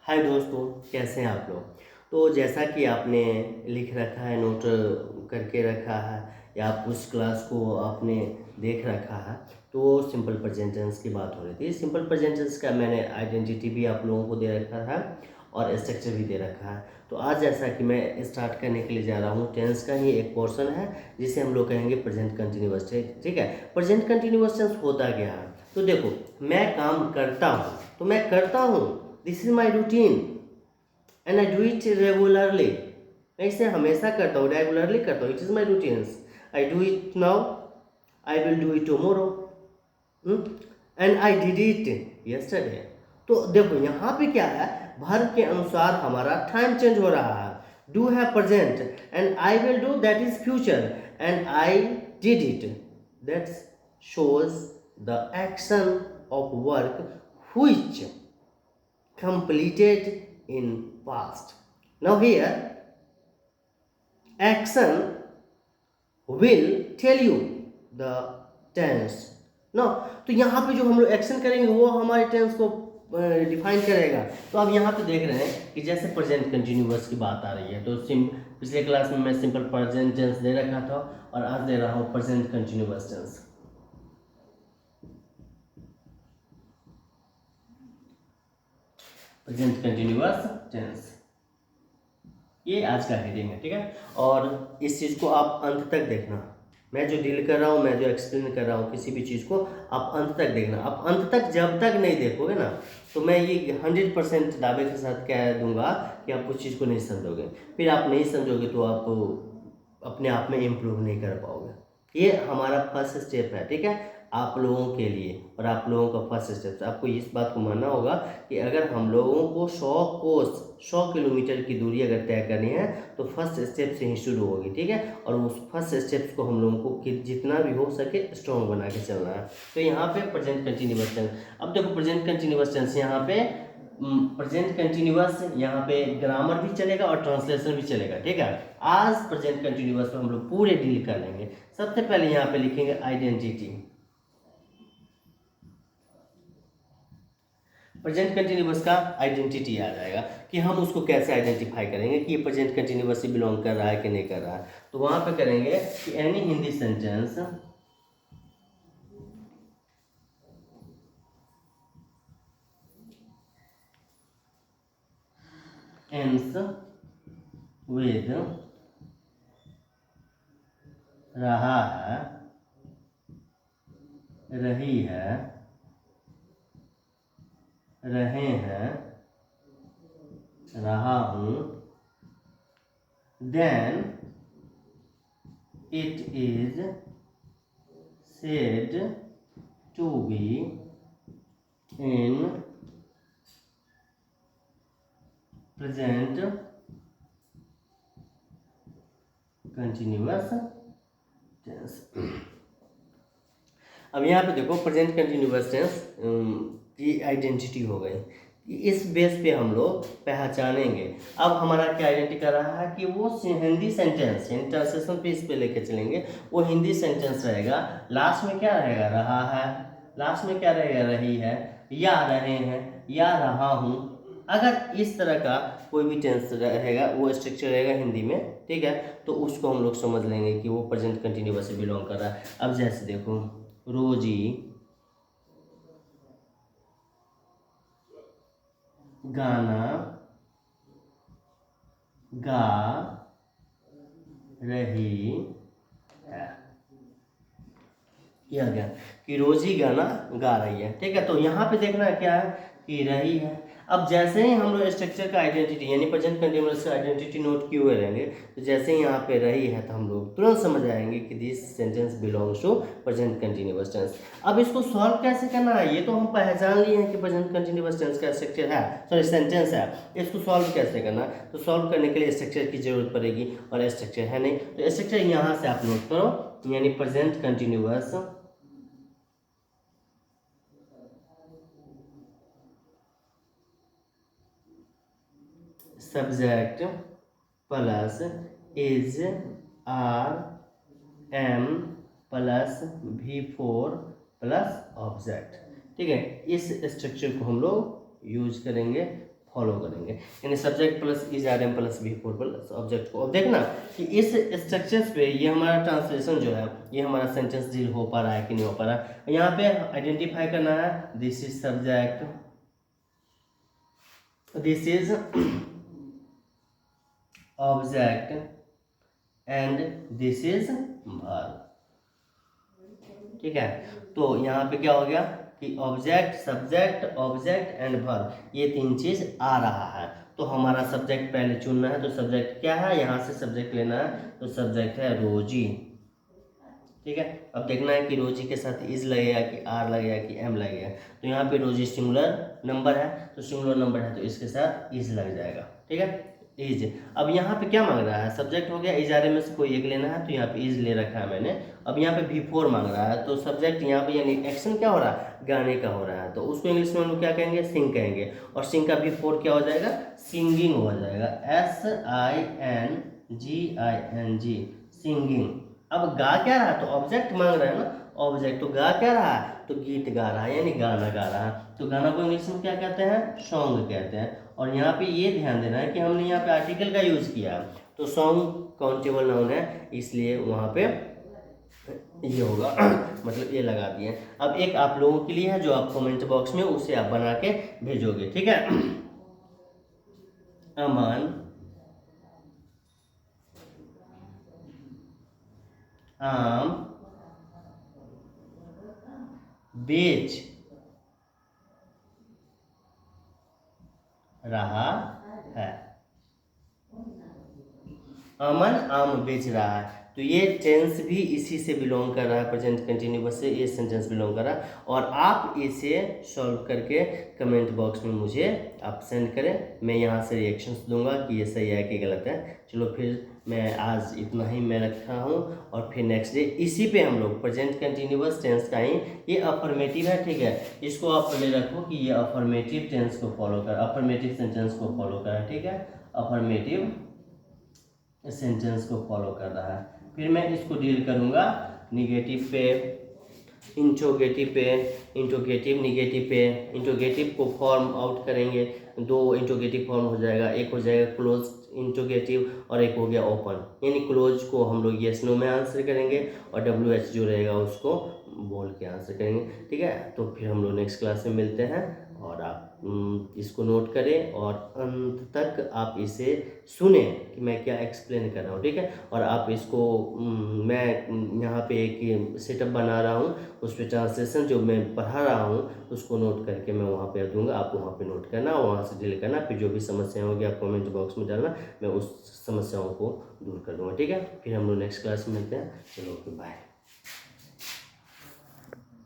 हाय दोस्तों, कैसे हैं आप लोग। तो जैसा कि आपने लिख रखा है, नोट करके रखा है, या आप उस क्लास को आपने देख रखा है, तो सिंपल प्रेजेंट टेंस की बात हो रही थी। सिंपल प्रेजेंट टेंस का मैंने आइडेंटिटी भी आप लोगों को दे रखा है और स्ट्रक्चर भी दे रखा है। तो आज जैसा कि मैं स्टार्ट करने के लिए जा रहा हूँ, टेंस का ही एक पोर्शन है जिसे हम लोग कहेंगे प्रेजेंट कंटिन्यूअस टेंस। ठीक है, प्रेजेंट कंटिन्यूअस टेंस होता क्या है। तो देखो, मैं काम करता हूँ तो मैं करता हूँ, this is my routine and I do it regularly. मैं इसे हमेशा करता हूँ, रेगुलरली करता हूँ, it is my routines. I do it now, I will do it tomorrow, and I did it yesterday. तो देखो यहाँ पे क्या है, वर्ब के अनुसार हमारा टाइम चेंज हो रहा है। डू है present and I will do that is future and I did it that shows the action of work which completed in past. Now here action will tell you the tense. Now तो यहाँ पे जो हम लोग action करेंगे वो हमारे tense को डिफाइन करेगा। तो अब यहाँ पे देख रहे हैं कि जैसे प्रेजेंट कंटिन्यूअस की बात आ रही है, तो पिछले क्लास में मैं सिंपल प्रेजेंट टेंस दे रखा था और आज दे रहा हूँ present continuous tense. Present continuous tense, ये आज का हेडिंग है। ठीक है, और इस चीज़ को आप अंत तक देखना। मैं जो डील कर रहा हूँ, मैं जो एक्सप्लेन कर रहा हूँ किसी भी चीज़ को, आप अंत तक देखना। आप अंत तक जब तक नहीं देखोगे ना, तो मैं ये 100% दावे के साथ कह दूंगा कि आप उस चीज़ को नहीं समझोगे। फिर आप नहीं समझोगे तो आप अपने आप में इम्प्रूव नहीं कर पाओगे। ये हमारा फर्स्ट स्टेप है, ठीक है, आप लोगों के लिए। और आप लोगों का फर्स्ट स्टेप, आपको इस बात को मानना होगा कि अगर हम लोगों को 100 किलोमीटर की दूरी अगर तय करनी है तो फर्स्ट स्टेप से ही शुरू होगी। ठीक है, और उस फर्स्ट स्टेप्स को हम लोगों को जितना भी हो सके स्ट्रॉन्ग बना के चलना है। तो यहाँ पे प्रेजेंट कंटिन्यूअस टेंस। अब देखो प्रेजेंट कंटिन्यूअस टेंस, यहाँ पे प्रेजेंट कंटिन्यूअस, यहाँ पे ग्रामर भी चलेगा और ट्रांसलेशन भी चलेगा। ठीक है, आज प्रेजेंट कंटिन्यूअस पे हम लोग पूरे डील कर लेंगे। सबसे पहले यहाँ पे लिखेंगे आइडेंटिटी। प्रेजेंट कंटिन्यूअस का आइडेंटिटी आ जाएगा कि हम उसको कैसे आइडेंटिफाई करेंगे कि ये प्रेजेंट कंटिन्यूअस से बिलोंग कर रहा है कि नहीं कर रहा है। तो वहां पे करेंगे कि any Hindi sentence ends with रहा है, रही है, रहे हैं, रहा हूं, then it is said to be in present continuous tense। अब यहाँ पे देखो प्रेजेंट कंटिन्यूअस टेंस की आइडेंटिटी हो गई। इस बेस पे हम लोग पहचानेंगे। अब हमारा क्या आइडेंटिटी कर रहा है कि वो हिंदी सेंटेंस, यानी ट्रांसलेशन पे इस पे लेके चलेंगे। वो हिंदी सेंटेंस रहेगा, लास्ट में क्या रहेगा, रहा है, लास्ट में क्या रहेगा, रही है, या रहे हैं, या रहा हूँ। अगर इस तरह का कोई भी टेंस रहेगा, वो स्ट्रक्चर रहेगा हिंदी में, ठीक है, तो उसको हम लोग समझ लेंगे कि वो प्रेजेंट कंटिन्यूअस से बिलोंग कर रहा है। अब जैसे देखो, रोजी गाना गा रही है। यह गया कि रोजी गाना गा रही है। ठीक है, तो यहाँ पे देखना क्या है कि रही है। अब जैसे ही हम लोग स्ट्रक्चर का आइडेंटिटी यानी प्रेजेंट कंटिन्यूअस का आइडेंटिटी नोट किए हुए रहेंगे, तो जैसे ही यहाँ पे रही है तो हम लोग तुरंत समझ आएंगे कि this sentence belongs to present continuous tense. अब इसको सॉल्व कैसे करना है, ये तो हम पहचान लिए हैं कि प्रेजेंट कंटिन्यूअस टेंस का स्ट्रक्चर है, सॉरी सेंटेंस है। इसको सॉल्व कैसे करना, तो सॉल्व करने के लिए स्ट्रक्चर की जरूरत पड़ेगी, और स्ट्रक्चर है नहीं, तो स्ट्रक्चर यहाँ से आप नोट करो, यानी present continuous subject plus is are am plus V4 plus object. ठीक है, इस स्ट्रक्चर को हम लोग यूज करेंगे फॉलो करेंगे, यानी subject plus is are am plus V four plus object को। अब देखना कि इस स्ट्रक्चर्स पे ये हमारा ट्रांसलेशन जो है, ये हमारा सेंटेंस डील हो पा रहा है कि नहीं हो पा रहा है। यहाँ पे आइडेंटिफाई करना है, this is subject, this is object and this is verb. ठीक है, तो यहाँ पे क्या हो गया कि object, subject, object and verb, ये तीन चीज आ रहा है। तो हमारा सब्जेक्ट पहले चुनना है, तो सब्जेक्ट क्या है, यहाँ से सब्जेक्ट लेना है, तो सब्जेक्ट है रोजी। ठीक है, अब देखना है कि रोजी के साथ इज लगेगा कि आर लगेगा कि एम लगेगा। तो यहाँ पे रोजी सिंगुलर नंबर है, तो सिंगुलर नंबर है तो इसके साथ इज लग जाएगा। ठीक है, इज। अब यहाँ पे क्या मांग रहा है, सब्जेक्ट हो गया, इज आर में से कोई एक लेना है, तो यहाँ पे इज ले रखा है मैंने। अब यहाँ पे V4 मांग रहा है, तो सब्जेक्ट यहाँ पे यानी एक्शन क्या हो रहा है, गाने का हो रहा है, तो उसको इंग्लिश में हम लोग क्या कहेंगे, सिंग कहेंगे। और सिंग का V4 क्या हो जाएगा, सिंगिंग हो जाएगा, SINGING, सिंगिंग। अब गा क्या रहा है, तो ऑब्जेक्ट मांग रहा है ना, ऑब्जेक्ट, तो गा क्या रहा है, तो गीत गा रहा है, यानी गाना गा रहा है। तो गाना को इंग्लिश में क्या कहते हैं, सॉन्ग कहते हैं। और यहाँ पे ये ध्यान देना है कि हमने यहाँ पे आर्टिकल का यूज किया है, तो सॉन्ग काउंटेबल नाउन है, इसलिए वहाँ पे ये होगा मतलब ये लगा दिए। अब एक आप लोगों के लिए है जो आप कमेंट बॉक्स में उसे आप बना के भेजोगे। ठीक है, अमन आम बेच रहा है, अमन आम बेच रहा है, तो ये टेंस भी इसी से बिलोंग कर रहा है, प्रेजेंट कंटिन्यूअस से ये सेंटेंस बिलोंग कर रहा है। और आप इसे सॉल्व करके कमेंट बॉक्स में मुझे आप सेंड करें, मैं यहाँ से रिएक्शंस दूंगा कि ये सही है कि गलत है। चलो फिर मैं आज इतना ही मैं रखा हूँ, और फिर नेक्स्ट डे इसी पे हम लोग प्रेजेंट कंटिन्यूअस टेंस का ही, ये अफर्मेटिव है। ठीक है, इसको आप पहले रखो कि ये अफर्मेटिव टेंस को फॉलो कर, अफर्मेटिव सेंटेंस को फॉलो कर। ठीक है, अफर्मेटिव सेंटेंस को फॉलो कर रहा है। फिर मैं इसको डील करूँगा निगेटिव पे, इंट्रोगेटिव पे, इंट्रोगेटिव निगेटिव पे। इंट्रोगेटिव को फॉर्म आउट करेंगे, दो इंट्रोगेटिव फॉर्म हो जाएगा, एक हो जाएगा क्लोज इंट्रोगेटिव और एक हो गया ओपन। यानी क्लोज को हम लोग येस नो में आंसर करेंगे, और WH जो रहेगा उसको बोल के आंसर करेंगे। ठीक है, तो फिर हम लोग नेक्स्ट क्लास में मिलते हैं, और आप इसको नोट करें और अंत तक आप इसे सुने कि मैं क्या एक्सप्लेन कर रहा हूँ। ठीक है, और आप इसको मैं यहाँ पे एक सेटअप बना रहा हूँ, उस पर ट्रांसलेशन जो मैं पढ़ा रहा हूँ उसको नोट करके मैं वहाँ पे दूंगा, आपको वहाँ पे नोट करना, वहाँ से डील करना। फिर जो भी समस्या होगी आप कमेंट बॉक्स में डालना, मैं उस समस्याओं को दूर कर दूँगा। ठीक है, फिर हम लोग नेक्स्ट क्लास में मिलते हैं। चलो, ओके, बाय।